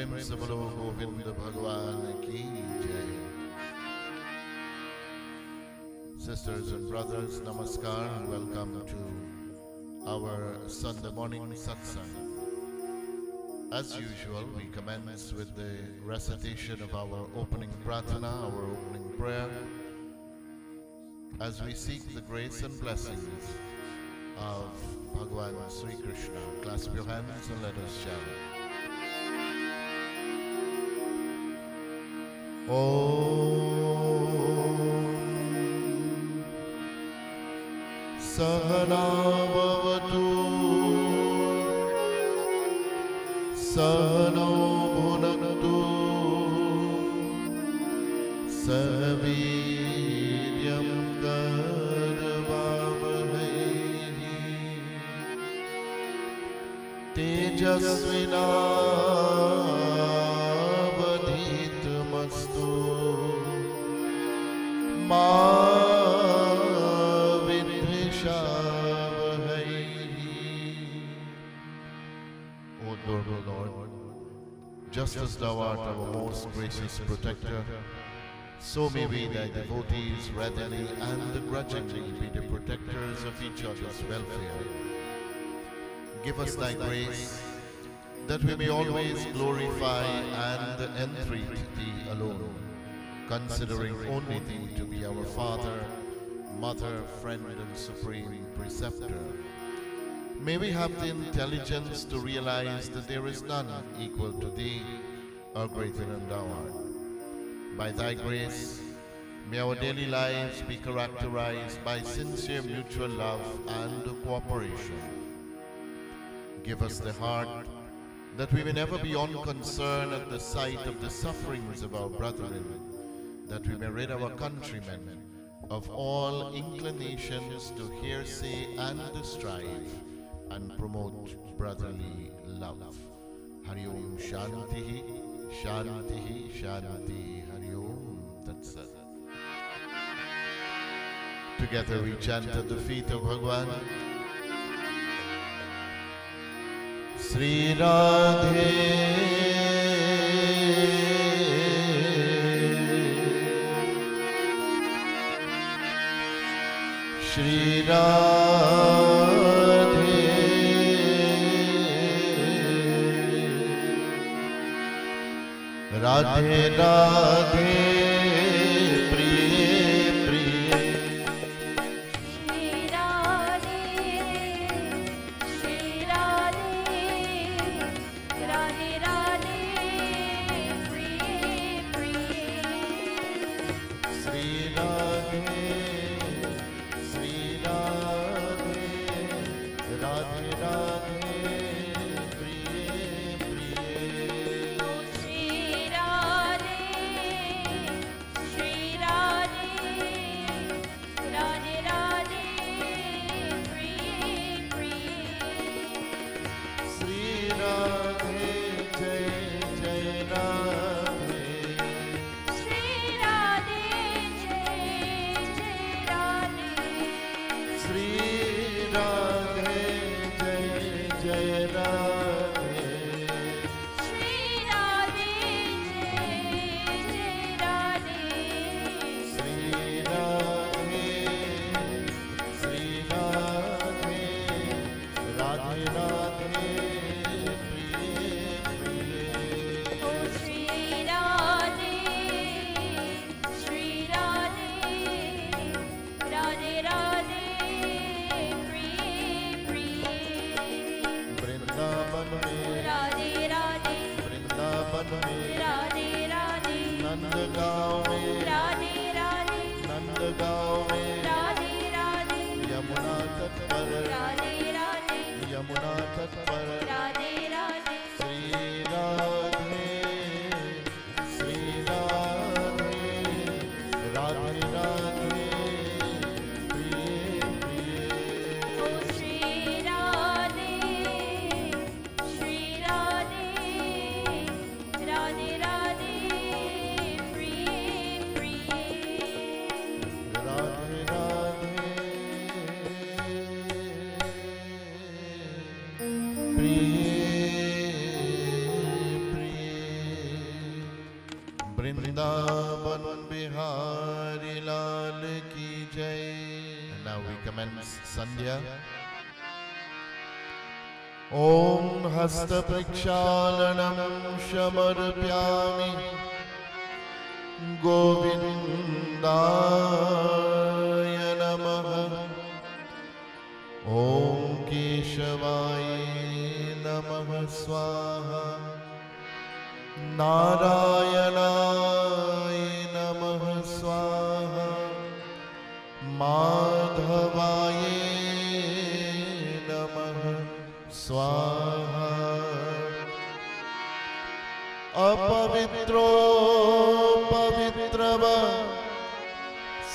प्रेम से बोलो गोविंद भगवान की जय. Sisters and brothers, namaskar and welcome to our Sunday morning satsang. As usual, we commence with the recitation of our opening pratana, our opening prayer, as we seek the grace and blessings of Bhagwan Sri Krishna. Clasp your hands and let us chant. Sahana bhavatu Sahano bhunaktu Sahaviryam karvavahai Tejasvinavadhitamastu Ma just as thou art our most gracious protector, so may we, thy devotees, readily and grudgingly be the protectors of each other's welfare. Give us thy grace, that we may always glorify and entreat thee alone, considering only thee to be our Father, Mother, Friend, and Supreme Preceptor. May we have the intelligence to realize that there is none equal to thee or greater than thou art. By thy grace, may our daily lives be characterized by sincere mutual love and cooperation. Give us the heart that we may never be unconcerned at the sight of the sufferings of our brethren, that we may rid our countrymen of all inclinations to hearsay and strife, and promote brotherly love. Hari Om Shanti, Shanti, Shanti, Hari Om Tat Sat. Together we chant at the feet of Bhagwan. Sri Radhe, Sri Radhe, Radhe Radhe, Priye Priye. Shri Radhe, Shri Radhe, Radhe Radhe, Priye Priye. Sri Radhe, Sri Radhe, Radhe Radhe. Shri Radhe, And now we commence Sandhya. Om Hasta Prakshalanam Shamarpyami Govindaya Namaha. Om Keshavaya Namaha Swaha. Narayanaya Namaha Swaha. Madhavaya Namaha Swaha. Apavitro pavitrava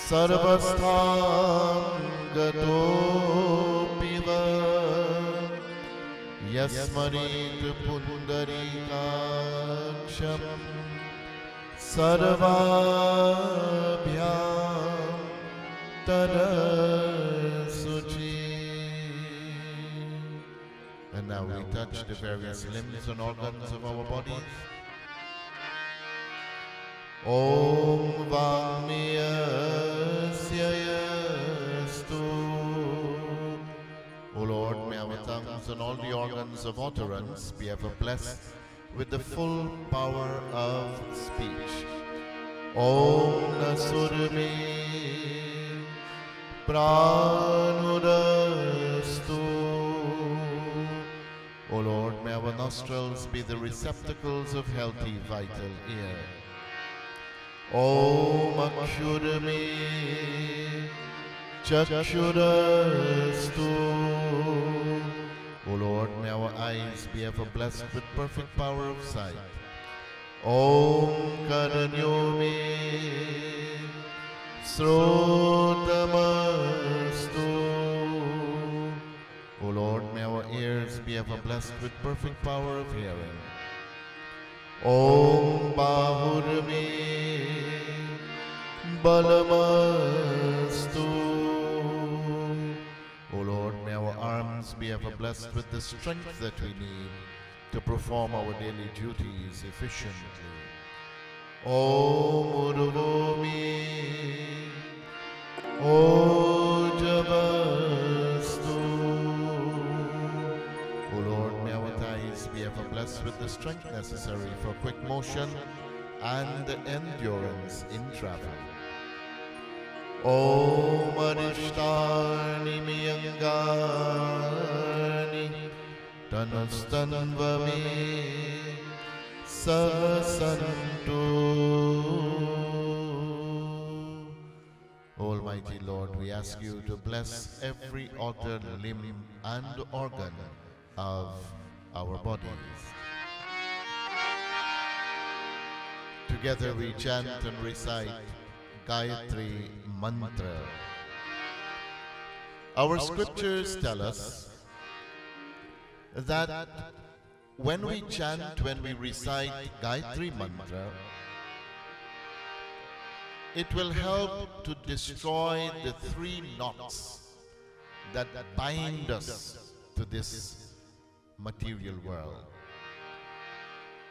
sarvastham gato piva yasmarit pundarikaksham sarvabhyam tarasuchi. And now we touch the various limbs and organs of our bodies. Om Vamyasya Yastu. O Lord, may our tongues and all the organs of utterance be ever blessed with the full power of speech. Om Nasurmi Pranurastu. O Lord, may our nostrils be the receptacles of healthy, vital air. Om Akshurami Chakshurastu. O Lord, may our eyes be ever blessed with perfect power of sight. Om Karanyomi Srotamastu. O Lord, may our ears be ever blessed with perfect power of hearing. Om Bahurami Balamastu. O Lord, may our arms be ever blessed with the strength that we need to perform our daily duties efficiently. Om Urvomi Ojavastu. O Lord, may our thighs be ever blessed with the strength necessary for quick motion and endurance in travel. Om Arishtani Miyangani Tanastanvami Sahasantu. Almighty Lord, we ask you to bless every organ, limb and organ of our bodies. Together we chant and recite Gayatri Mantra. Our scriptures tell us that when we chant, when we recite Gayatri Mantra, it will help to destroy the three knots that bind us to this material world.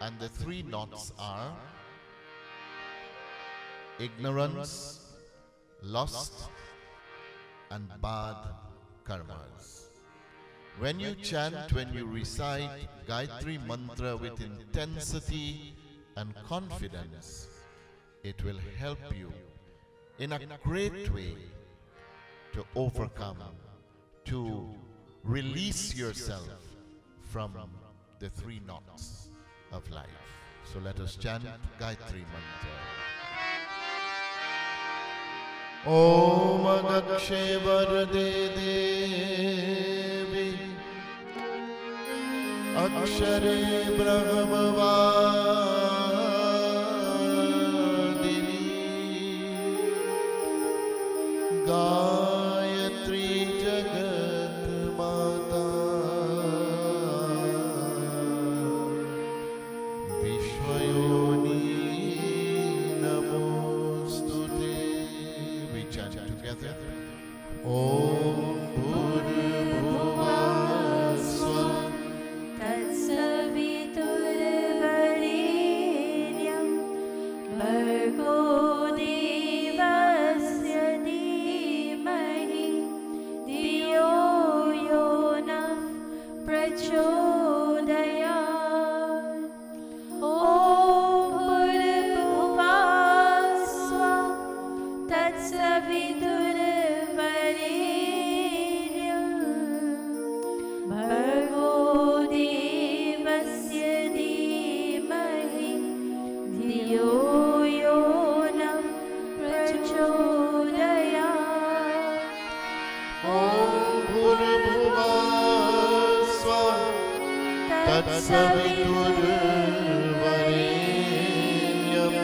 And the three knots are ignorance, lust, and bad karmas. When you chant, when you recite Gayatri Mantra with intensity and confidence, it will help you in a great way to overcome, to release yourself from the three knots of life. So let us chant Gayatri Mantra. Om Agakshe Varde Devi Akshare Brahmavadini Gayatri Jagat Mata Vishwayoni Namostute. We chant together. Om Bhurbhuvah Swah Tatsaviturvarenyam Bhargo Devasya Om Bhurabhuva Swaha Tatsaviturvarenyam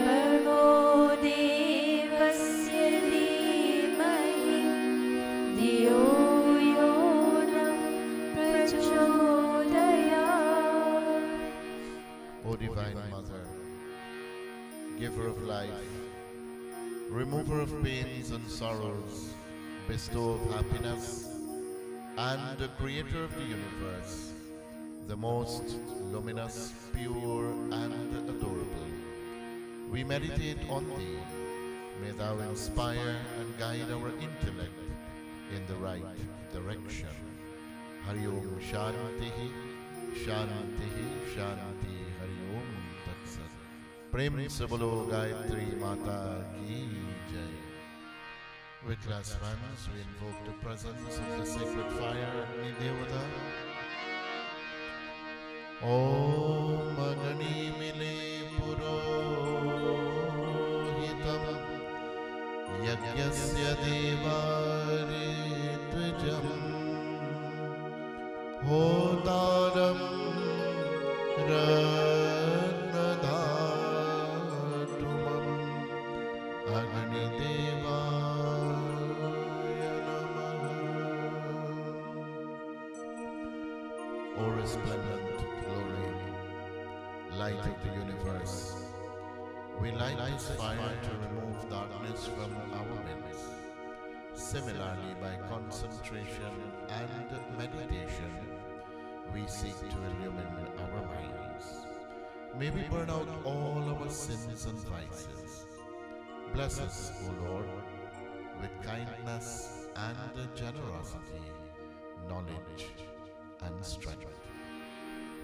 भर्गो देवस्य धीमहि धियो यो नः प्रचोदयात्। O Divine Mother, Giver of life, Remover of pains and sorrows, Bestower of happiness, and the Creator of the universe, the most luminous, pure, and adorable, we meditate on Thee. May Thou inspire and guide our intellect in the right direction. Hari Om Shantihi, Shantihi, Shanti, Hari Om Tat Sat. Prem se bolo Gayatri Mata ki Jai. With last ones, we invoke the presence of the sacred fire Agni Devata. Om Agni Mile Purohitam Yagyasya Devaritrijam Hotaram Ratnadhatumam Agni Devaya Namaha. O resplendent glory, light of the universe, we light this fire to remove darkness from our midst. Similarly, by concentration and meditation, we seek to illumine our minds. May we burn out all our sins and vices. Bless us, O Lord, with kindness and generosity, knowledge and strength.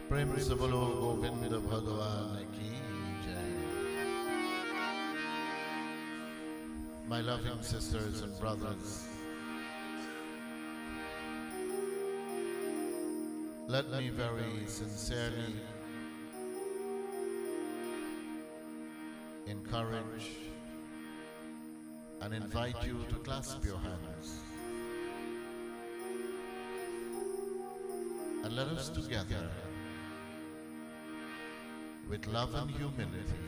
Prem se bolo Govinda Bhagavan ki Jai. My loving sisters and brothers, let me very sincerely encourage and invite you to clasp your hands and let us together, with love and humility,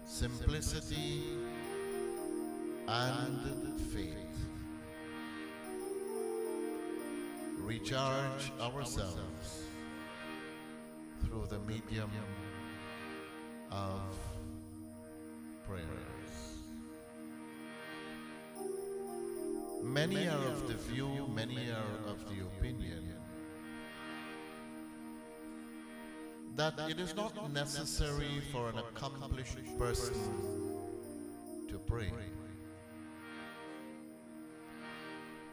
simplicity and faith, recharge ourselves through the medium of prayers. Many are of the view, many are of the opinion that it is not necessary for an accomplished person to pray.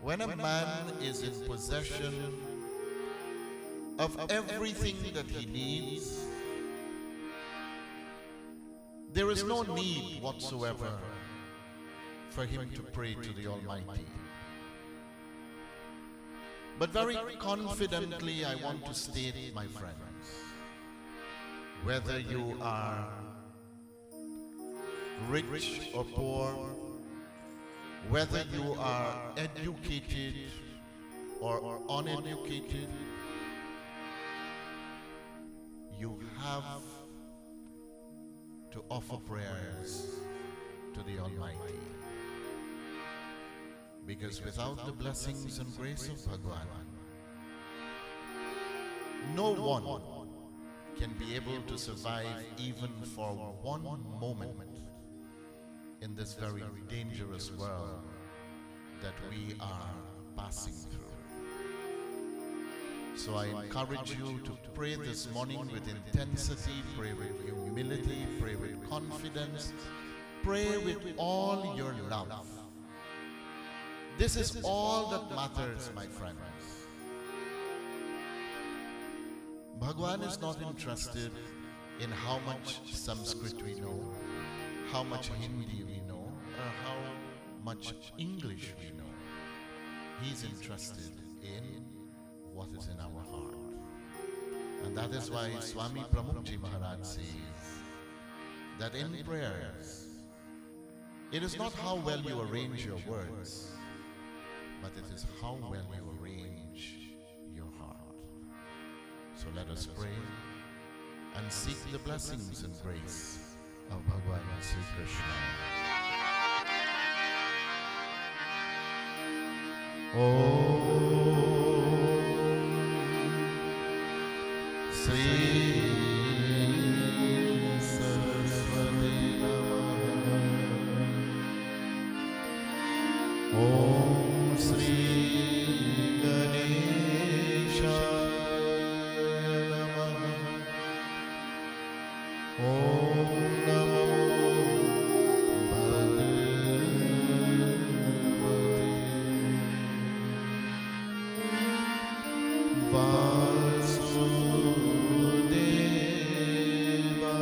When a man is in possession of everything that he needs, there is no need whatsoever for him to pray to the Almighty. But very confidently I want to state, my friends, whether you are rich or poor, whether you are educated or uneducated, you have to offer prayers to the Almighty. Because without the blessings and grace of Bhagwan, no one can be able to survive even for one moment in this very dangerous world that we are passing through. So I encourage you to pray this morning with intensity, pray with humility, pray with confidence, pray with all your love. This is all that matters, my friends. Bhagwan is not interested in how much Sanskrit we know, how much Hindi we know, or how much English we know. He's interested in what is in our heart. And that is why Swami Pramukji Maharaj says that in prayers, It is not how well you arrange your words, but it is how well you arrange your heart. So let us pray and seek the blessings and grace of Bhagavan Sri Krishna. Om Sri Saraswati Namaha. Om Sri Ganesha Namaha. Om Namo Vasudeva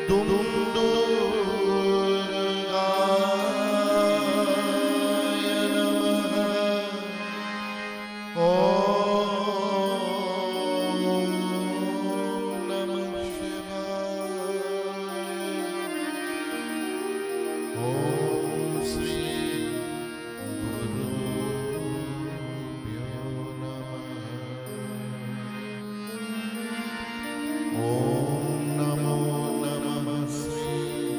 Dumdurgaya Namaha. Om Namah Shivaya. Om Sri Gurubhyo Namah. Om Namo Namah Sri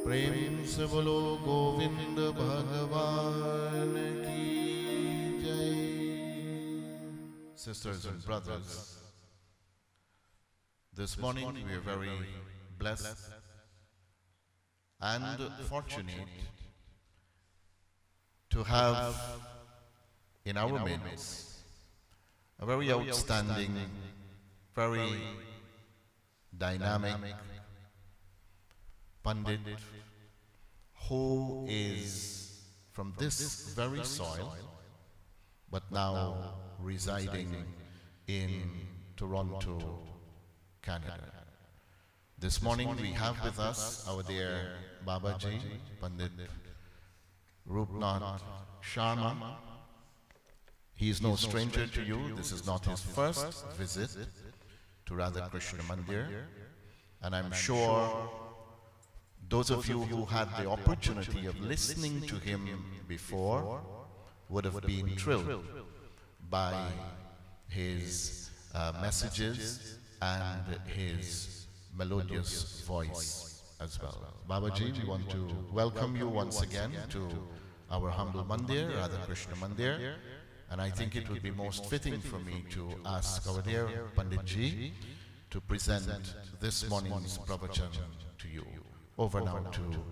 प्रेम से बोलो गोविंद भगवान की जय. Sisters and brothers, this morning we are very blessed and fortunate to have in our midst a very outstanding, very dynamic Pandit who is from this very soil but now residing in Toronto, Canada. This morning we have with us our dear Babaji, Pandit Rudra Sharma. He is no stranger to you. This is not his first visit to Radha Krishna Mandir, and I'm sure those of you who had the opportunity of listening to him before would have been thrilled by his messages and his melodious voice as well. Babaji, we want to welcome you once again to our humble Mandir, Radha Krishna Mandir, and I think it would be most fitting for me to ask our dear Pandit Ji to present this morning's pravachan to you. Over now to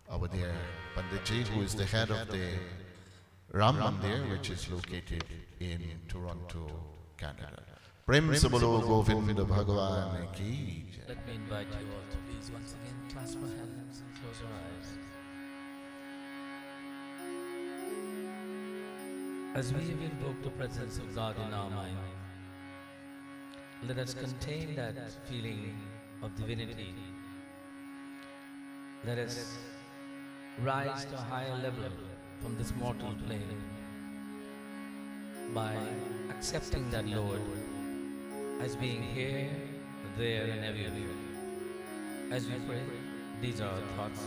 our dear Pandit Ji, who is the head of the Ram Mandir, which is located in Toronto, Canada. Prem se bolo Govinda Bhagavan ki jai. Let me invite you all to please once again clasp our hands and close our eyes. As we have invoked the presence of God in our mind, let us contain that feeling of divinity. Let us rise to a higher level from this mortal plane by accepting that Lord as being here, there and everywhere. As we pray, these are our thoughts.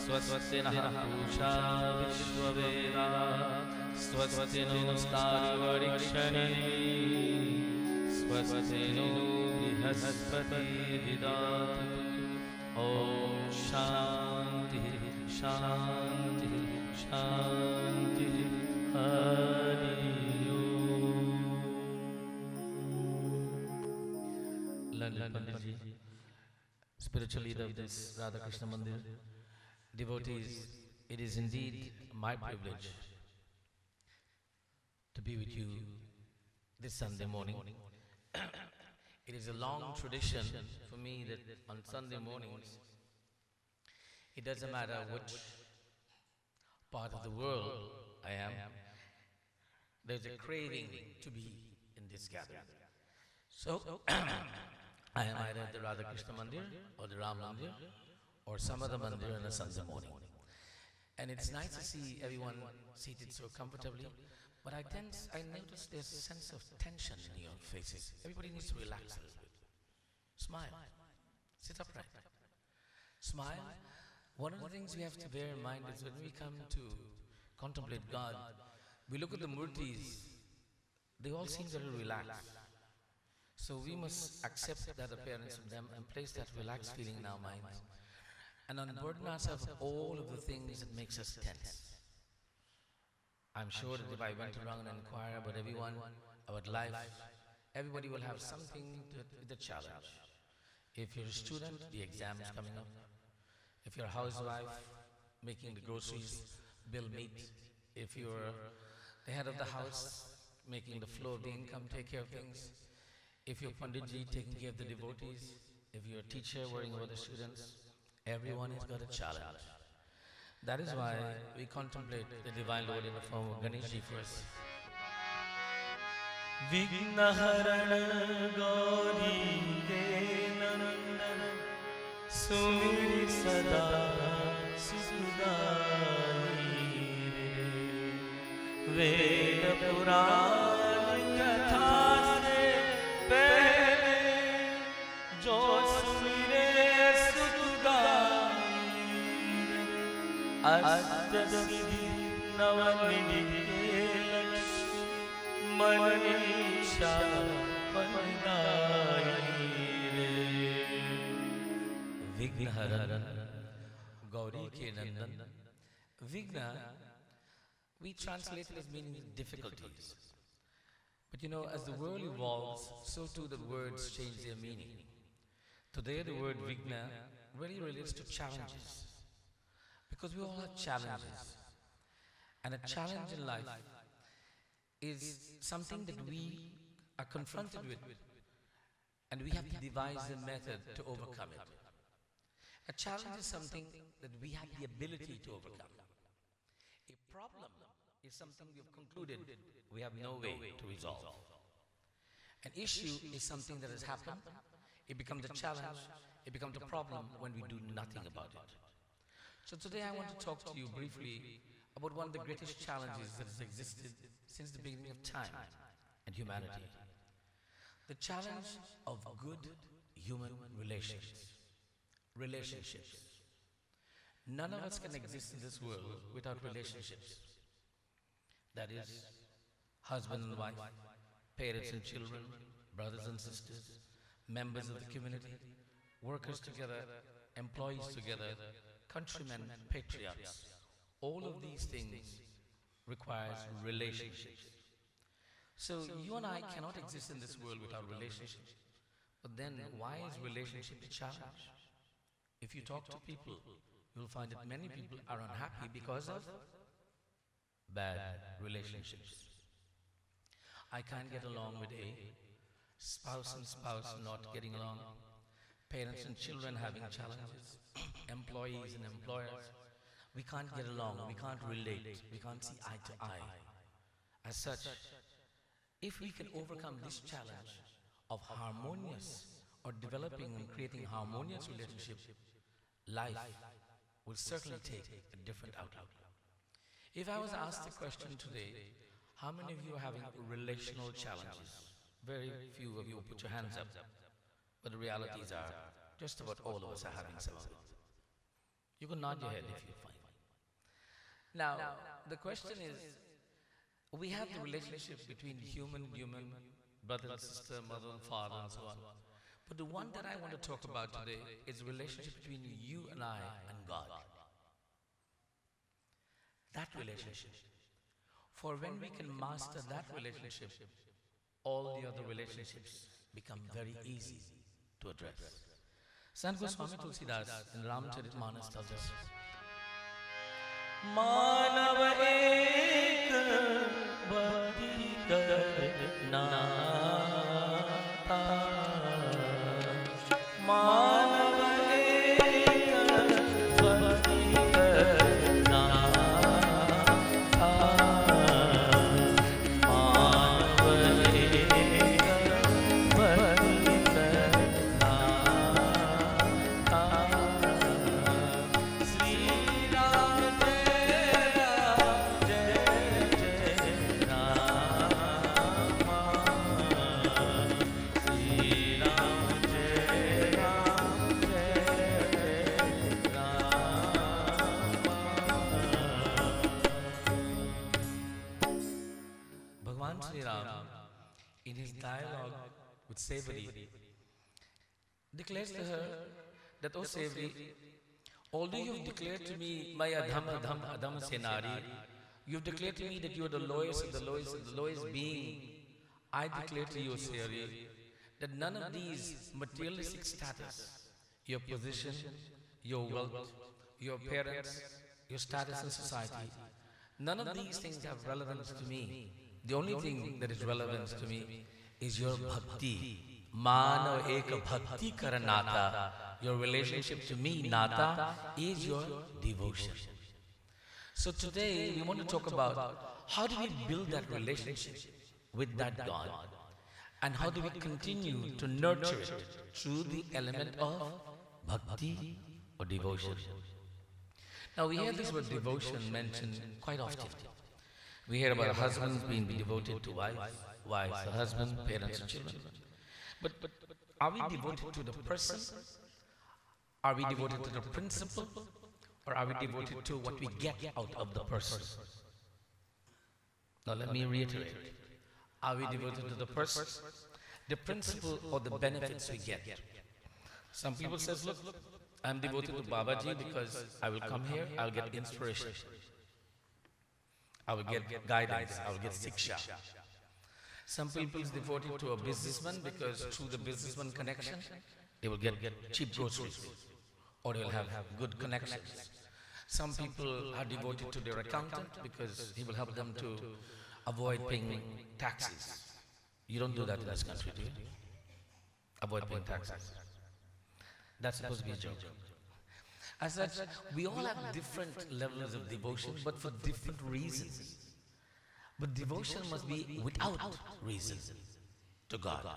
Swasti Naharusha Vishwaveda Swasti no Starvarikshani Swasti no Brihaspati Vidatu Om Shanti Shanti Shanti Hari London Panditji, spiritual leader of this Radha Krishna Mandir. Devotees, it is indeed my privilege to be with you this Sunday morning. It is a long tradition for me that on Sunday mornings, it doesn't matter which part of the world I am, there's a craving to be in this gathering. So, I am either at the Radha Krishna Mandir or the Ram Mandir, or some other mandir on a Sunday morning. And it's nice to see everyone seated so comfortably, but I notice there's a sense of tension in your faces. Everybody needs to relax a little bit. Smile. Sit upright. Smile. One of the things we have to bear in mind is when we come to contemplate God, we look at the murtis, they all seem very relaxed. So we must accept that appearance of them and place that relaxed feeling in our minds, and unburden ourselves of all of the things that makes us tense. I'm sure that if I went around and inquired about everyone, about life, everybody will have something with a challenge. If you're a student, the exam is coming up. If you're a housewife, making the groceries, bill meet. If you're the head of the house, making the flow of the income, take care of things. If you're Panditji, taking care of the devotees. If you're a teacher, worrying over the students, everyone has got a challenge. That is why we contemplate the Divine Lord in the form of Ganeshji first. Vignaharan Gauri ke nandan Sumir sada sukhdai Veda Puran Katha se pehle Jo sumire sukhdai Astasiddhi Navanidhi Manisha Pandai Vignaharan Gauri ke nandan. Vigna, we translate it as meaning difficulties. But you know, as the world evolves, so too the words change their meaning. Today the word Vigna really relates to challenges. Because we all have challenges. And a challenge in life is something that we are confronted with, and we have to devise a method to overcome it. A challenge is something that we have the ability to overcome. A problem is something we have concluded we have no way to resolve. An issue is something that has happened, it becomes a challenge, it becomes a problem when we do nothing about it. So today I want to talk to you briefly about one of the greatest challenges that has existed since the beginning of time and humanity. The challenge of good human relations. Relationships. None of us can exist in this world without relationships. That is, husband and wife, parents and children, brothers and sisters, members of the community, workers together, employees together, countrymen, patriots. All of these things requires relationships. So you and I cannot exist in this world without relationships. But then why is relationship a challenge? If you talk to people, you'll find that many people are unhappy because of bad relationships. I can't get along with A, spouse and spouse not getting along, parents and children having challenges, employees and employers. We can't get along, we can't relate, we can't see eye to eye. As such, if we can overcome this challenge of harmonious or developing and creating harmonious relationship, life will certainly take a different outlook. If I was asked the question today, how many of you are having relational challenges? Very few of you put your hands up. But the realities are, just about all of us are having some of it. You can nod your head if you find it. Now, the question is, we have the relationship between human, brother and sister, mother and father, and so on. But the one that I want to talk about today is the relationship between you and I and God. That relationship. For when we can master that relationship, all the other relationships become very easy to address. Sant Goswami Tulsidas in Ramcharitmanas tells us, Manav ek bhakti karna tha Manav ek bhakti karna tha Manav ek bhakti karna tha Sri Ram Bhagwan Sri Ram, in his dialogue with Severi, declares to her that, "O Severi, although you've declared to me, my Adham Senari, you've declared to me that you are the lowest of the lowest of the lowest being I declare to you, Siri, that none of these materialistic status, your position, your wealth, your parents, your status in society, none of these things have relevance to me. The only thing that is relevant to me is your bhakti. Mano eka bhakti karanata. Your relationship to me, nata, is your devotion. So today we want to talk about how do we build that relationship with that God, and how do we continue to nurture it through the element of bhakti or devotion. Now we hear this word devotion mentioned quite often. We hear about husbands being devoted to wives, wives to husbands, parents to children. But are we devoted to the person? Are we devoted to the principle? Or are we devoted to what we get out of the person? Now let me reiterate. Are we devoted to the person, the principle, or the benefits we get? Some people says, look, I'm devoted to Babaji because I will come here, I'll get inspiration. I will get guidance, I will get siksha. Some people is devoted to a businessman because through the businessman connection, they will get cheap groceries, or they will have good connections. Some people are devoted to their accountant because he will help them to avoid paying taxes. You don't do that in this country, do you? Avoid paying taxes. That's supposed to be a joke. As such, we all have different levels of devotion, but for different reasons. But devotion must be without reason to God.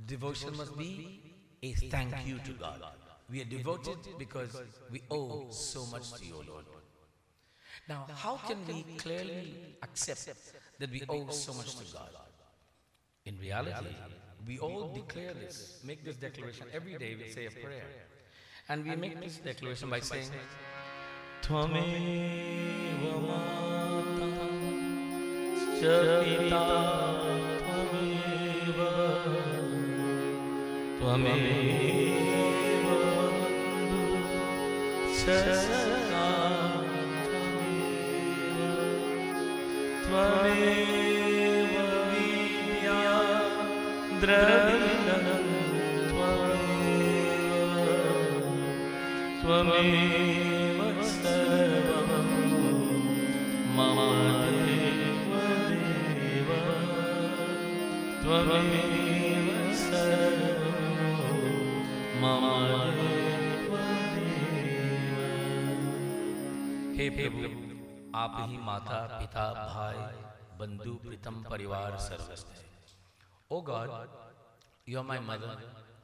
Devotion must be a thank you to God. We are devoted because we owe so much to you, Lord. Now, how can we clearly accept that we owe so much to God? In reality, we all declare this, make this declaration every day. We say a prayer. And we make this declaration by saying, Tvameva mata cha pita tvameva tvameva bandhu cha saka tvameva vidya dravinam tvameva sarvam mama deva deva tvameva sarvam mama deva deva. हे प्रभु, आप ही माता, पिता, भाई, बंधु, प्रीतम, परिवार सर्वस्व है. Oh God, you are my mother,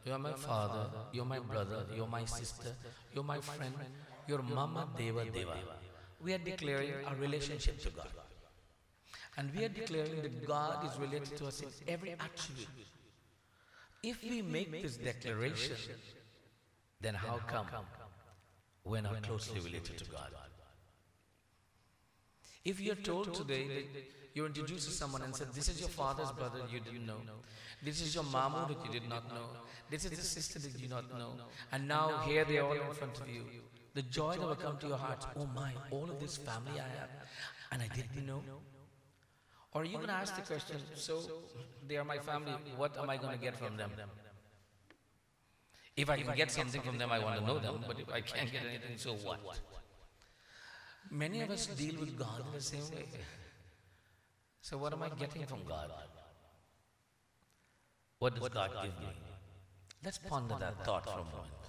you are my father, you are my brother, you are my sister, you are my friend, you are Mama Deva Deva. We are declaring our relationship to God. And we are declaring that God is related to us in every attribute. If we make this declaration, then how come we're not closely related to God? If you're told today that you're introduced to someone and said, this is your father's brother you didn't know, this is your mamu that you did not know, this is the sister that you did not know, and now here they are all in front of you, the joy that will come to your heart, oh my, all of this family I have, and I didn't know. Or you can ask the question, so they are my family, what am I going to get from them? If I can get something from them, I want to know them, but if I can't get anything, so what? Many of us deal with God in the same way. So what am I getting from God? What does God give me? Let's ponder that thought for a moment.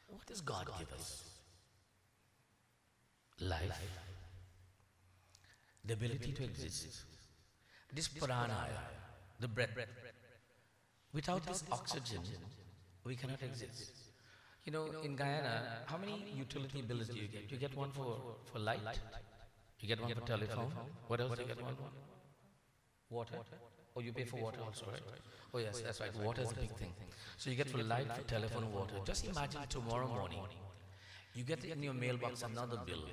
What does God give us? Life. The ability to exist. This prana, the breath. Without this oxygen, we cannot exist. You know, in Guyana, how many utility bills do you get? You get one for light, you get one for telephone. What else do you get one for? Water? Oh, you pay for water also, right? Oh yes, that's right. Water is a big thing. So you get for light, for telephone, water. Just imagine tomorrow morning, you get in your mailbox another bill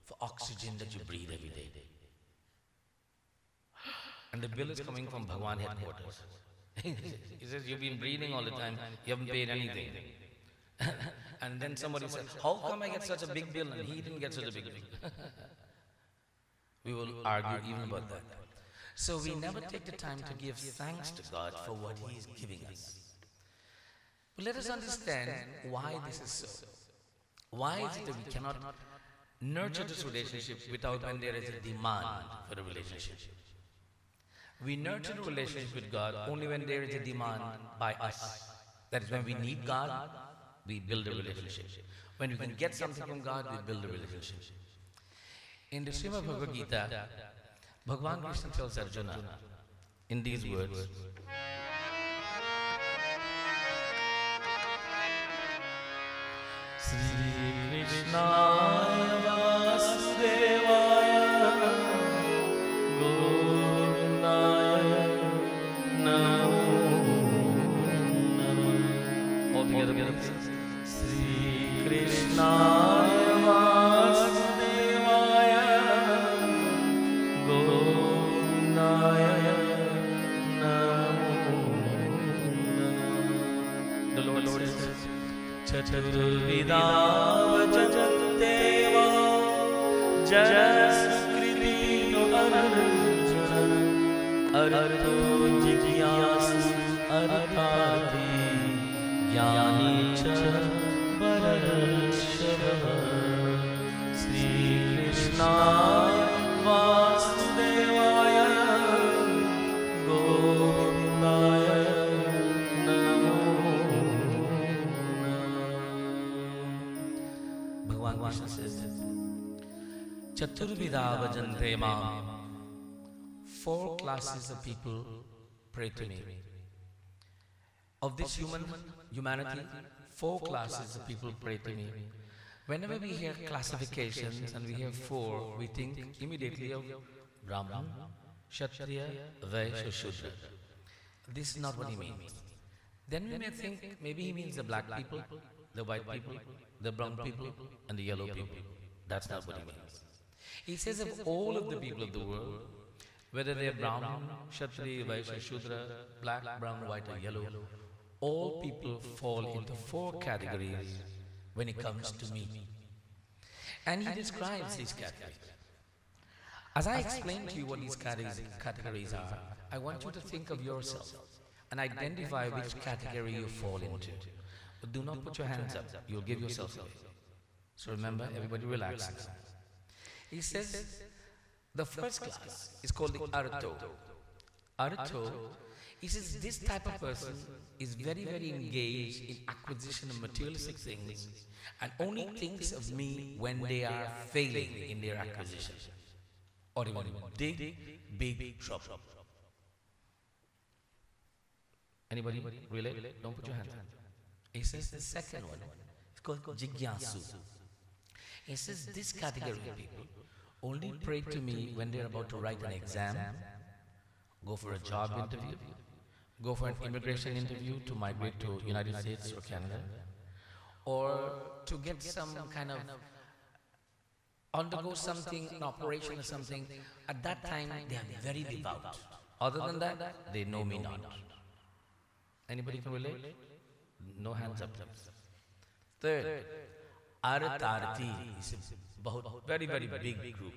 for oxygen that you breathe every day. And the bill is coming from Bhagwan headquarters. He says, you've been breathing all the time, you haven't paid anything. And then somebody said, how come I get such a big bill and he didn't get such a big bill? We will argue even about that. So we never take the time to give thanks to God for what He is giving us. But let us understand why this is so. Why is it that we cannot nurture this relationship without when there is a demand for the relationship? We nurture the relationship with God only when there is a demand by us. That is when we need God, we build a relationship. When we can get something from God, we build a relationship. In the Srimad Bhagavad Gita, Bhagavan Krishna tells Arjuna in these words, Sri Krishna Vasudevaya Govindaya Namo Namo. All together, Sri Krishna Vasudevaya Govindaya Namo Namo. The Lord says, Chaturvida Vajateva Jaskriti Arjuna Arto Jigyasu Arthati Jnani Cha Parashava. Sri Krishna Vasudevaya Govindaya Namo. Bhagavan Krishna says, Chaturvida Vajante Mam. 4 classes of people pray to me. Of this humanity, 4 classes of people pray to me. Whenever we hear classifications and we hear 4, we think immediately of Brahman, Kshatriya, Vaishya, Shudra. This is not what he means. Then we may think maybe he means the black people, the white people, the brown people, and the yellow people. That's not what he means. He says of all of the people of the world, whether they are Brahman, Kshatriya, Vaishya, Shudra, black, brown, white, or yellow, all people fall into 4 categories when it comes to me. And he describes these categories. As I explain to you what these categories are, I want you to think of yourself and identify which category you fall into. But do not put your hands up, you'll give yourself away. So remember, everybody relax. He says, the first class is called the Arto. Arto, he says this type of person is very, very engaged in acquisition of materialistic things and only thinks of me when they are failing in their acquisition or even big trouble. Anybody relate? Don't put your hands up. He says the second one is called Jigyasu. He says this category of people only pray to me when they're about to write an exam, go for a job interview, go for an immigration interview to migrate to United States or Canada, or to get some kind of undergo something, an operation or something. At that time, they are very devout. Other than that, they know me not. Anybody can relate? No hands up. Third, Aratarthi is a very, very big group.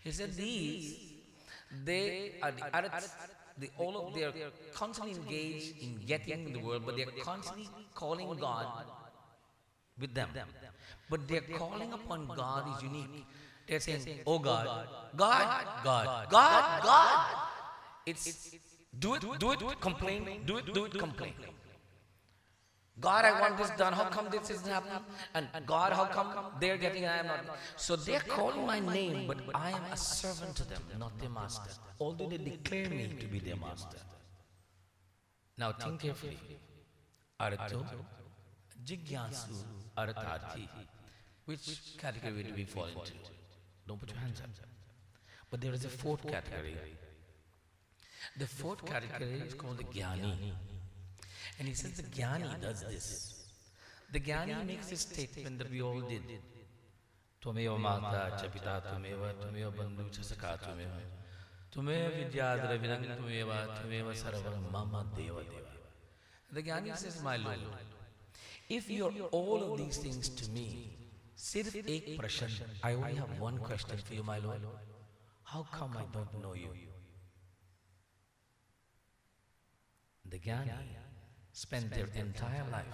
He said these, they are the Arats, they are constantly engaged in getting the world, but they are constantly calling God with them. But their calling upon God is unique. They are saying, oh God, God, God, God, God. It's do it, complain, do it, complain. God, I want this done. How come this isn't happening? And God, how come they're getting and I am not? So they're calling my name, but I am a servant to them, not their master. Although they declare me to be their master. Now think carefully. Arato, Jigyasu, Aratarthi. Which category do we fall into? Don't put your hands up. But there is a 4th category. The 4th category is called the Jnani. And he says the Jnani does this. The Jnani makes this statement that we all did. Tvameva mata cha pita tvameva, tvameva bandhu cha sakha tvameva, tvameva vidyadhara vinang tvameva sarvam mama deva deva. The Jnani says, my Lord, if you are all of these things to me, sirf ek prashan, I only have one question for you, my Lord. How come I don't know you? The Jnani spend their entire life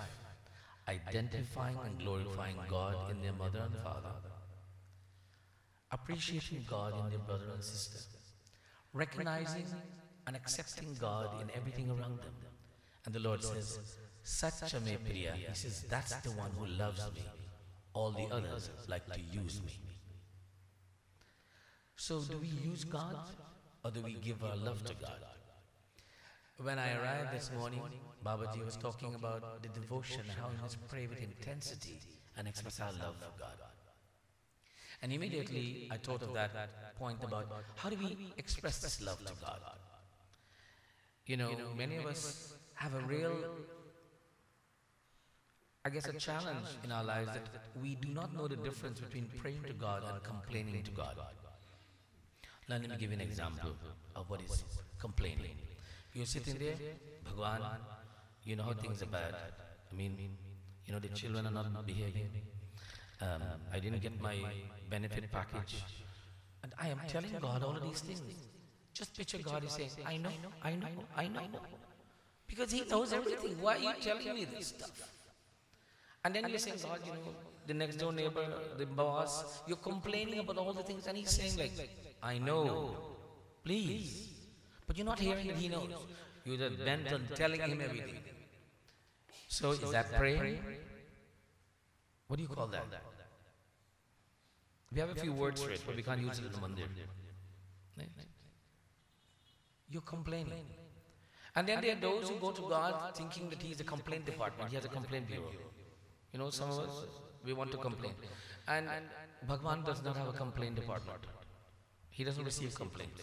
identifying and glorifying God in their mother and father, appreciating God in their brother and sister, recognizing and accepting God in everything around them. And the Lord says, Satcha me priya. He says, that's the one who loves me. All the others like to use me. So do we use God or do we give our love to God? When I arrived this morning, Babaji was talking about the devotion, how we must pray with intensity and express our love for God. And immediately I thought of that point about how do we express this love to God? You know, many of us have a real, I guess, a challenge in our lives that we do not know the difference between praying to God and complaining to God. Now let me give you an example of what is complaining. You're sitting there, Bhagwan, you know how things are bad. I mean, you know, the children are not behaving. I didn't get my benefit package. And I am telling God all of these things. Just picture God is saying, I know, I know, I know. Because He knows everything. Why are you telling me this stuff? And then you're saying, God, you know, the next door neighbor, the boss, you're complaining about all the things, and He's saying like, I know, please. But you're not hearing that He knows. You're just bent on telling Him everything. So is that praying? What do you call that? We have a few words for it, but we can't use it in the mandir. You're complaining. And then there are those who go to God thinking that He is a complaint department. He has a complaint bureau. You know, some of us, we want to complain. And Bhagwan does not have a complaint department. He doesn't receive complaints.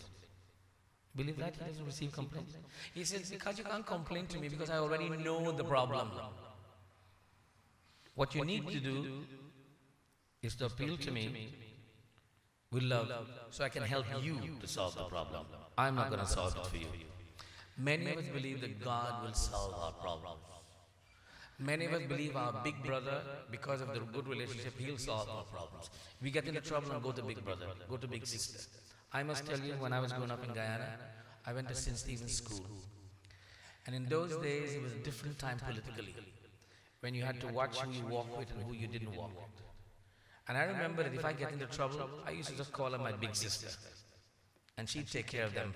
Believe that? He doesn't receive complaints. He says, because you can't complain to me because I already know the problem. What you need to do is to appeal to me with love so I can help you to solve the problem. I'm not going to solve it for you. Many of us believe that God will solve our problems. Many of us believe our big brother, because of the good relationship, he'll solve our problems. We get into trouble and go to big brother, go to big sister. I must tell you, when I was growing up in Guyana, I went to St. Stephen's School. And in those days, it was a different time politically, when you had to watch who you walk with and who you didn't walk with. And I remember that if I get into trouble, I used to just call her my big sister. And she'd take care of them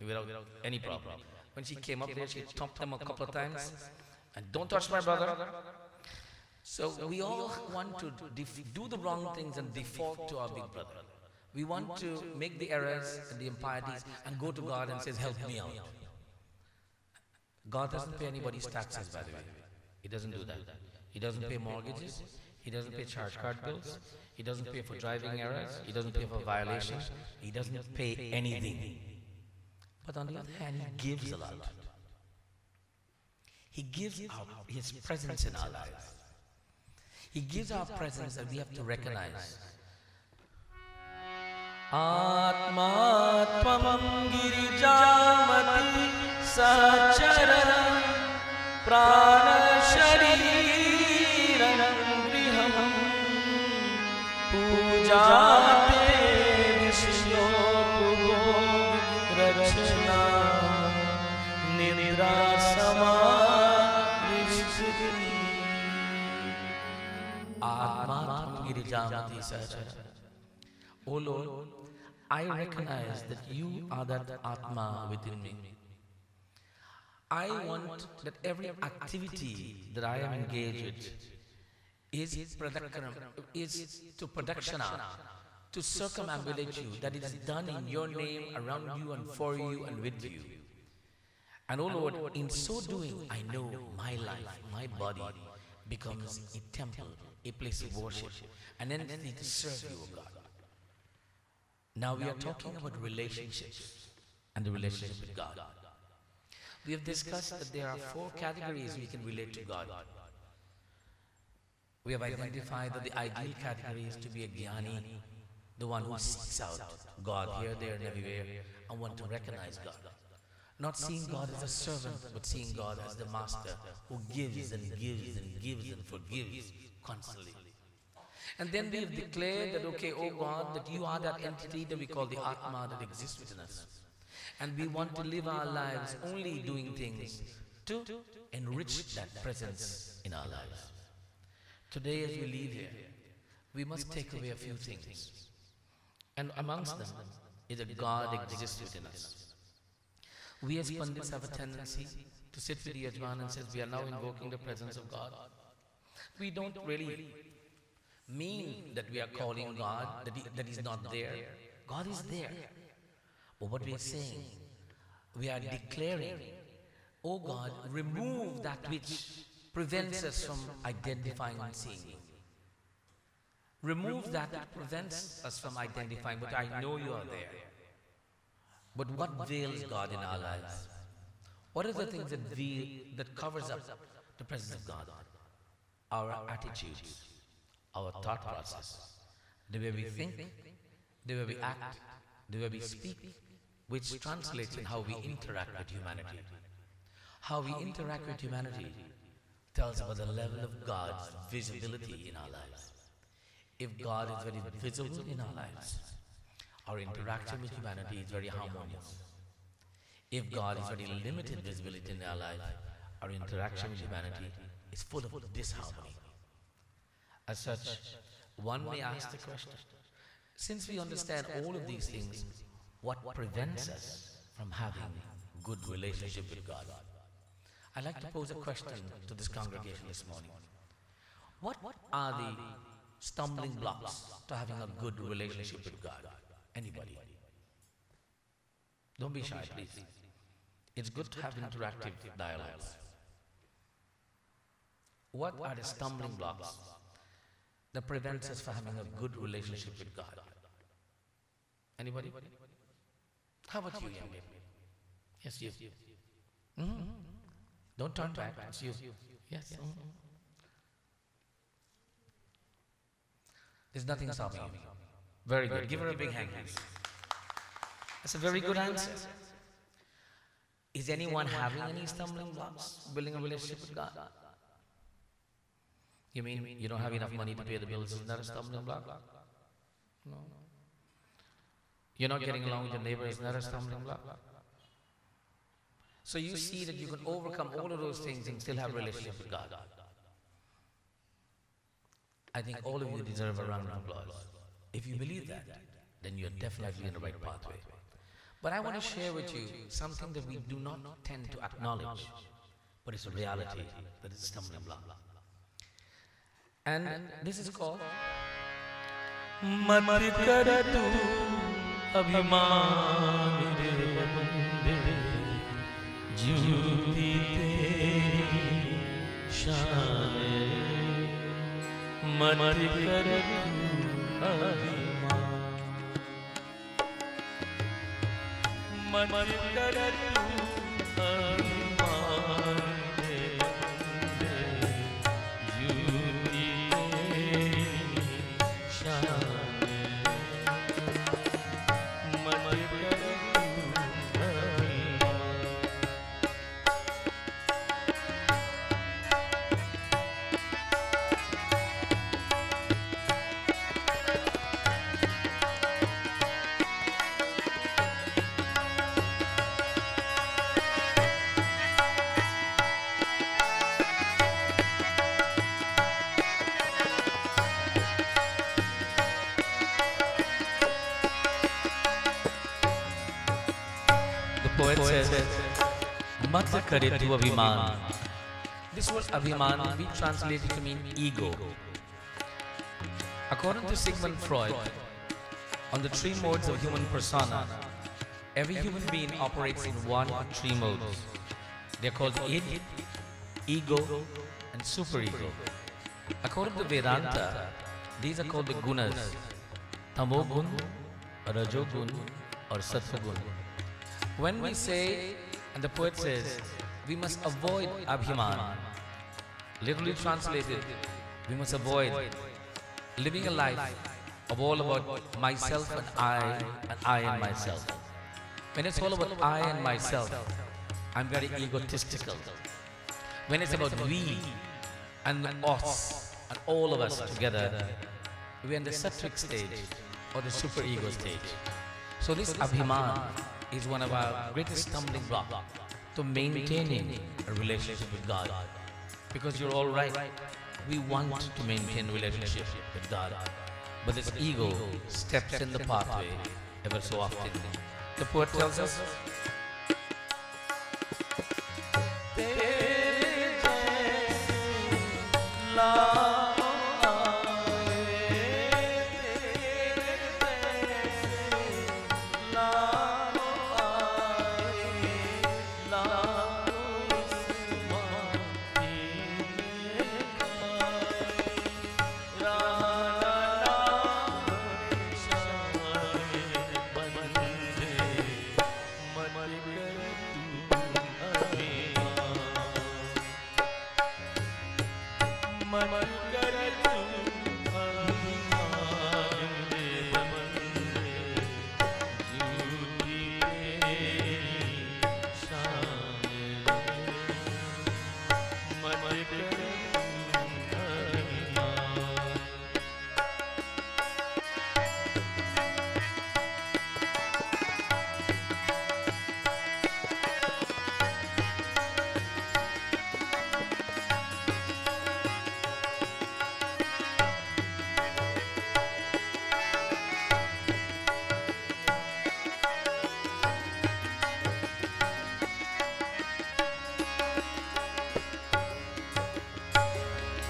without any problem. When she came up there, she'd thump them a couple of times. And don't touch my brother. So we all want to do the wrong things and default to our big brother. We want to make the errors and the impieties and go to God and say, help me out. God doesn't pay anybody's taxes, by the way. He doesn't do that. He doesn't pay mortgages. He doesn't pay charge card bills. He doesn't pay for driving errors. He doesn't pay for violations. He doesn't pay anything. But on the other hand, He gives a lot. He gives His presence in our lives. He gives our presence that we have to recognize. Atma tvam girijamati sachara prana shariram griham pujate vishyo pugo rachna nidra sama Atma Girijamati Sachara. O Lord, I recognize that You are that Atma within me. I want that every activity that I am engaged with is to pradakshana, to circumambulate You, that it is done in Your name, around You and for You and with You. And oh Lord, in so doing, I know my life, my body becomes a temple, a place of worship, and entity to serve You, O God. Now we are talking about relationships and the relationship with God. We have discussed that there are 4 categories we can relate to God. We have identified that the ideal category is to be a jnani, the one who seeks out God here, there, and everywhere, and want to recognize God. Not seeing God as a servant, but seeing God as the master who gives and gives and gives and forgives constantly. And then we have declared that, okay, oh God, that You are that entity that we call the Atma that exists within us. And we want to live our lives only doing things to enrich that presence in our lives. Today as we leave here, we must take away a few things. And amongst them is that God exists within us. We as Pandits have a tendency to sit with the Yajman and says, we are now invoking the presence of God. We don't really mean that we are calling God, that He's not there. God is there. But what we are saying, we are declaring, oh God, remove that which prevents us from identifying and seeing you. Remove that which prevents us from identifying, but I know you are there. But what veils God in our lives? What are the things that covers up the presence of God? Our attitudes, our thought process, the way we think, the way we act, the way we speak, which translates in how we interact with humanity. How we interact with humanity tells about the level of God's visibility in our lives. If God is very visible in our lives, our interaction with humanity is very harmonious. If God is very limited visibility in our life, our interaction with humanity is full of disharmony. As such, one may ask the question, since we understand all of these things, what prevents us from having good relationship with God? I'd like to pose a question to this congregation this morning. What are the stumbling blocks to having a good relationship with God? Anybody? Don't be shy, please. It's good to have interactive dialogues. What are the stumbling blocks that prevents us from having a good relationship with God? Anybody? How about you, young lady? Yes, you. Don't turn back. It's you. Yes. There's nothing stopping you. Very good. Give her a big hand, please. That's a very good answer. Is anyone having any stumbling blocks building a relationship with God? You mean you don't have enough money to pay the bills? Isn't that a stumbling block? No. You're not getting along with your neighbor? Isn't that a stumbling block? So you see that you can overcome all of those things and still have a relationship with God. I think all of you deserve a round of applause. If you believe that, then you're definitely in the right pathway. But I want to share with you something that we do not tend to acknowledge, but it's a reality that it's a stumbling block. And this is called मत कर तू अभिमान रे बंदे झूठी तेरी शान मत कर तू अभिमान मत कर तू अभिमान रे बंदे झूठी तेरी शान poet says, Mat kare tu abhiman. This word abhiman will be translated to mean ego. According to Sigmund Freud, on the three modes of human persona, every human being operates in one of three modes. They are called id, ego, and superego. According to Vedanta, these are called the gunas, tamogun, rajogun, or sattvagun. When we say, and the poet says, we must avoid abhiman, literally translated, we must avoid living a life of all about myself and I and myself. When it's all about I and myself, I'm very egotistical. When it's about we and us and all of us together, we're in the sattvic stage or the superego stage. So this abhiman is one of our greatest stumbling blocks to maintaining a relationship with God. Because you're all right. We want to maintain a relationship with God. But this ego steps in the pathway ever so often. The poet tells us,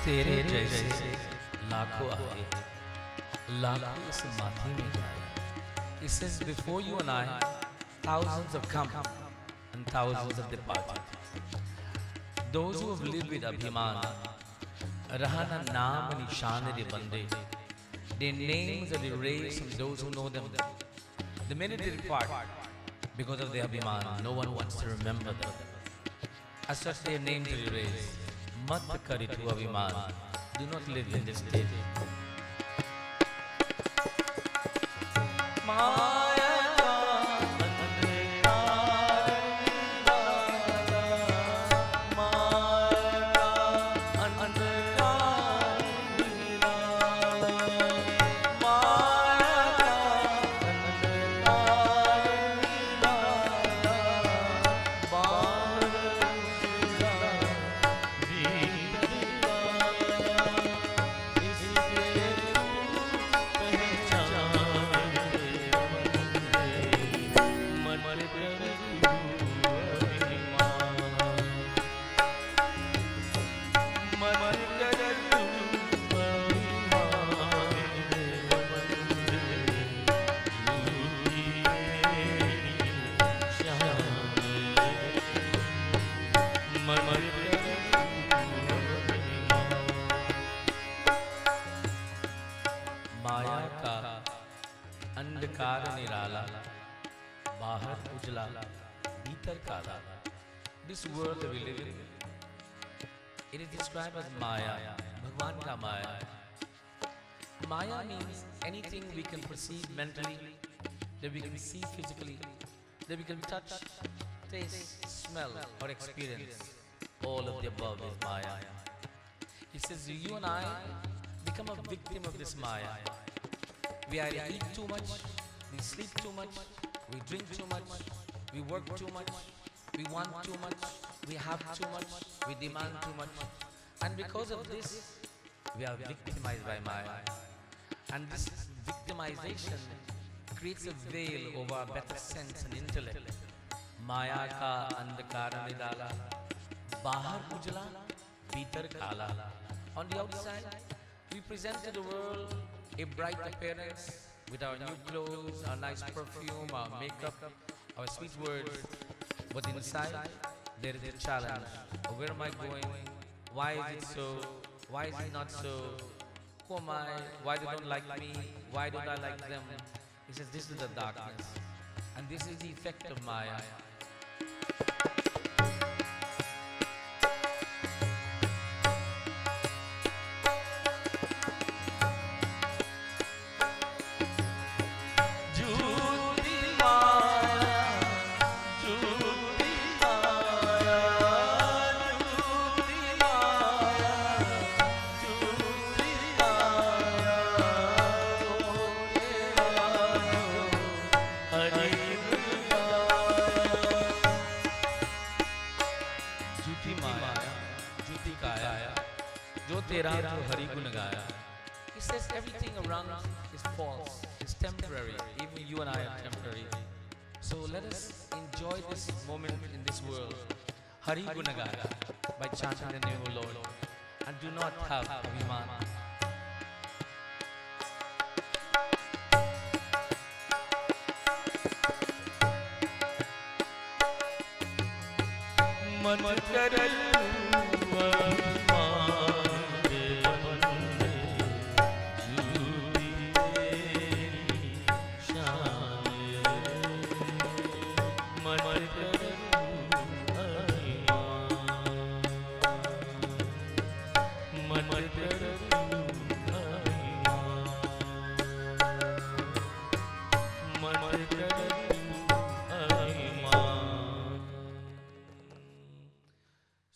तेरे जैसे लाखों आए, लाखों इस माथे में जाए. He says, before you and I, thousands have come and thousands have departed. Those who have lived with Abhiman, रहा ना नाम निशान रे बंदे. Their names are erased from those who know them. The minute they depart, because of their Abhiman, no one wants to remember them. As such, their names are erased. मत करी तू अभिमान. Do not live in this state. अंधकार निराला, बाहर उजला, भीतर काला. This world that we live in, it is described as Maya, Bhagwan ka Maya. Maya means anything we can perceive mentally, that we can see physically, that we can touch, taste, smell, or experience. All of the above is Maya. He says you and I become a victim of this Maya. We either eat too much, we sleep too much, we drink too much, we work too much, we want too much, we have too much, we demand too much. And because of this, we are victimized by Maya. And this victimization creates a veil over our better sense and intellect. Maya ka andhakara nidala, bahar ujla, bhitar kala. On the outside, we present to the world a bright appearance with our new clothes, our nice perfume, our makeup, our sweet words. But inside, there is a challenge. Where am I going? Why is it so? Why is it not so? Who am I? Why they don't like me? Why don't I like them? He says this is the darkness. And this is the effect of Maya. जो तेरा जो हरि गुण गाया. He says everything around is false, is temporary. Even you and I are temporary. So let us enjoy this moment in this world, Hari Gunagaya, by chanting the name of Lord, and do not have abhiman. मत करो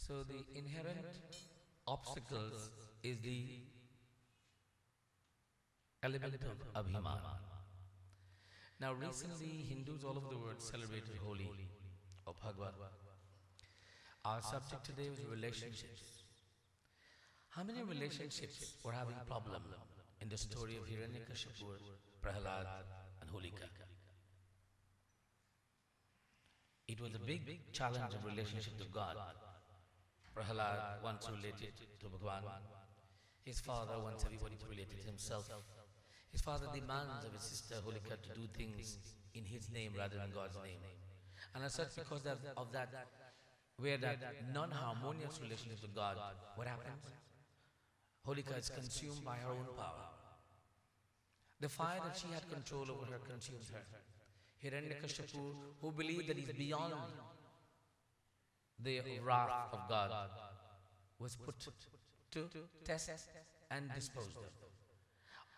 So the inherent obstacles is the element of abhiman. Now recently Hindus all over the world celebrated Holi or Bhagwan. Our subject today was relationships. How many relationships were having problem in the story of Hiranyakashipu, Prahalad and Holika? It was a big challenge of relationship to God. Prahalad once related to Bhagwan. His father wants everybody to relate to himself. His father demands of his sister Holika to do things in his name rather than God's name. And as such, because of that, where that non-harmonious relationship to God, what happens? Holika is consumed by her own power. The fire that she had control over her consumes her. Hiranyakashipu, who believed that he's beyond the wrath of God, was put to test and disposed of.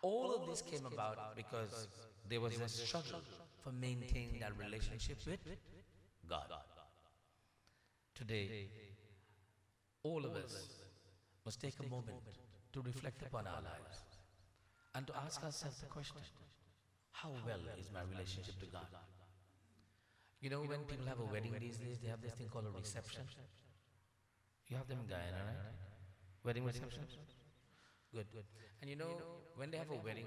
All of this came about because there was a struggle for maintaining that relationship with God. Today, all of us must take a moment to reflect upon our lives and to ask ourselves the question, how well is my relationship to God? You know, when people have a wedding these days, they have this thing called a reception. You have them in Guyana, right? Wedding reception? Good. And you know, when they have a wedding,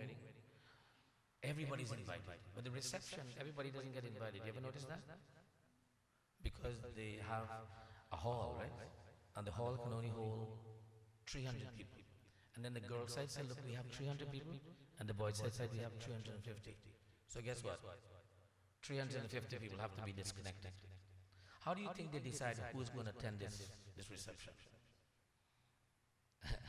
everybody's invited. But the reception, everybody doesn't get invited. You ever notice that? Because they have a hall, right? And the hall can only hold 300 people. And then the girl side said, look, we have 300 people. And the boy side said, we have 350. So guess what? 350 people have to be disconnected. How do you think they decide who's going to attend this reception?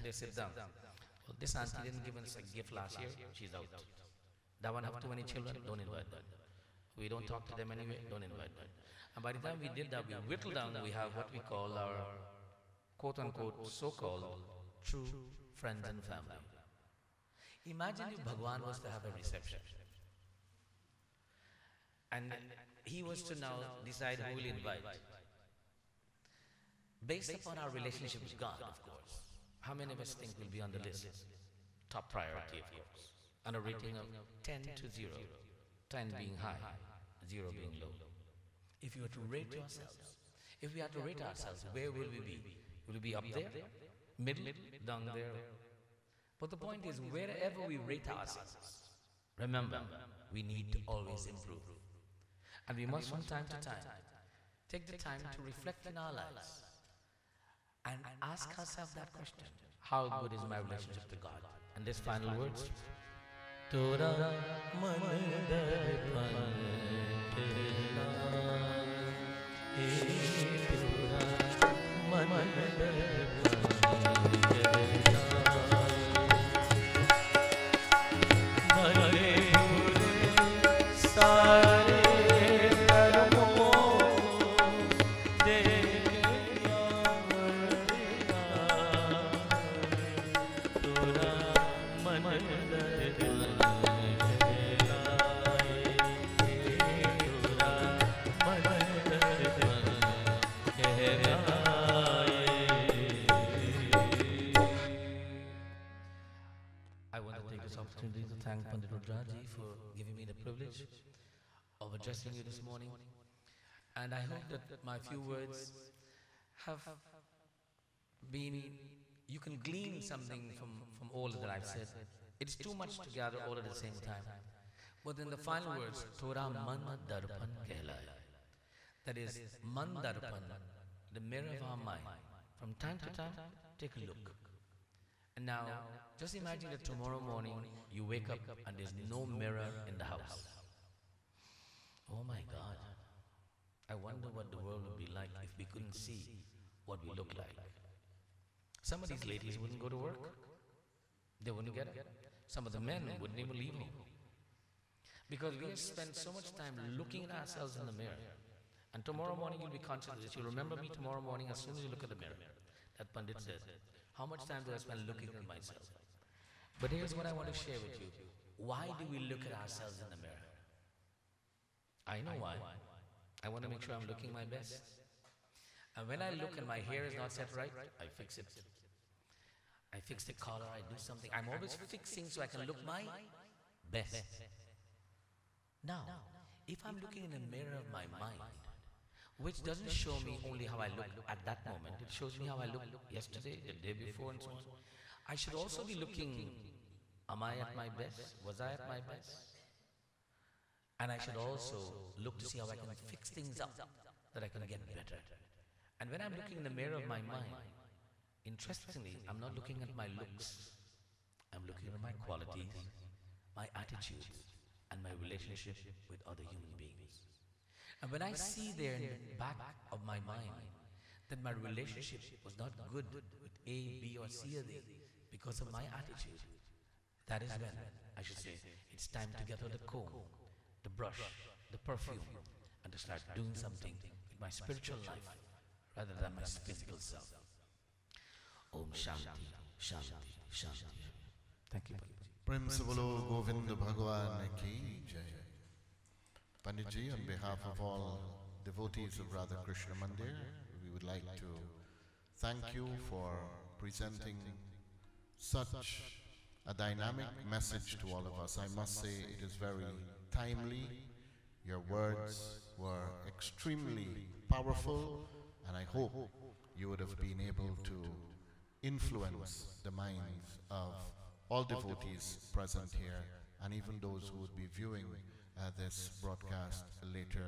They sit down. Well, this auntie didn't give us a gift last year. She's out. That one have too many children. Don't invite them. We don't talk to them anyway. Don't invite them. And by the time we did that, we whittled down. We have what we call our quote-unquote so-called true friends and family. Imagine if Bhagwan was to have a reception. And he was to now decide who will invite. Based upon our relationship with God, of course. How many of us think will be on the list? Top priority, of course. On a rating of 10 to 0. 10 being high, 0 being low. If you were to rate yourselves, if we had to rate ourselves, where will we be? Will we be up there? Middle? Down there? But the point is, wherever we rate ourselves, remember, we need to always improve. And we must from time to time take the time to reflect in our lives and ask ourselves that question. How good is my relationship to God? And this final words. Tora man darpan tela, tora man darpan tela, sare thank Pandit Rudra for giving me the privilege of addressing you this morning. And I hope that my few words have been you can glean something from all that I've said. It's too much to gather all at the same time. But in the final words, Tora Man Darpan Kehlaya. That is, Man Darpan, the mirror of our mind. From time to time, take a look. And now, just imagine that tomorrow morning you wake up and there's no mirror in the house. Oh my God. I wonder what the world would be like if we couldn't see what we look like. Some of these ladies wouldn't go to work. They wouldn't get it. Some of the men wouldn't even leave home. Because we have spent so much time looking at ourselves in the mirror. And tomorrow morning you'll be conscious of this. You'll remember me tomorrow morning as soon as you look at the mirror. That Pandit says, how much time do I spend looking at myself? But here's what I want to share with you. Why do we look at ourselves in the mirror? I know why. I want to make sure I'm looking my best. And when I look and my hair is not set right, I fix it. I fix the collar, I do something. I'm always fixing so I can look my best. Now, if I'm looking in the mirror of my mind, which doesn't show me only how I look at that moment, it shows me how I looked yesterday, the day before, and so on. I should also be looking, am I at my best? Was I at my best? And I should also look to see how I can fix things up, that I can get better. And when I'm looking in the mirror of my mind, interestingly, I'm not looking at my looks. I'm looking at my qualities, my attitudes, and my relationship with other human beings. And when I see there in the back of my mind that my relationship was not good with A, B, or C or D because of my attitude, that is when I should say it's time to get out the comb, the brush, the perfume, and to start doing something with my spiritual life rather than my physical self. Om Shanti, Shanti, Shanti. Thank you. Prem se bolo Govind Bhagwan ki jai. Panditji, on behalf of all devotees of Radha Krishna Mandir, we would like to thank you for presenting such a dynamic message to all of us. I must say it is very timely. Your words were extremely powerful, and I hope you would have been able to influence the minds of all devotees present here, and even those who would be viewing this broadcast later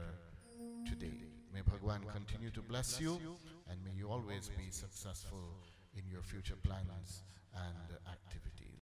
today. May Bhagwan continue to bless you, and may you always be successful in your future plans and activities.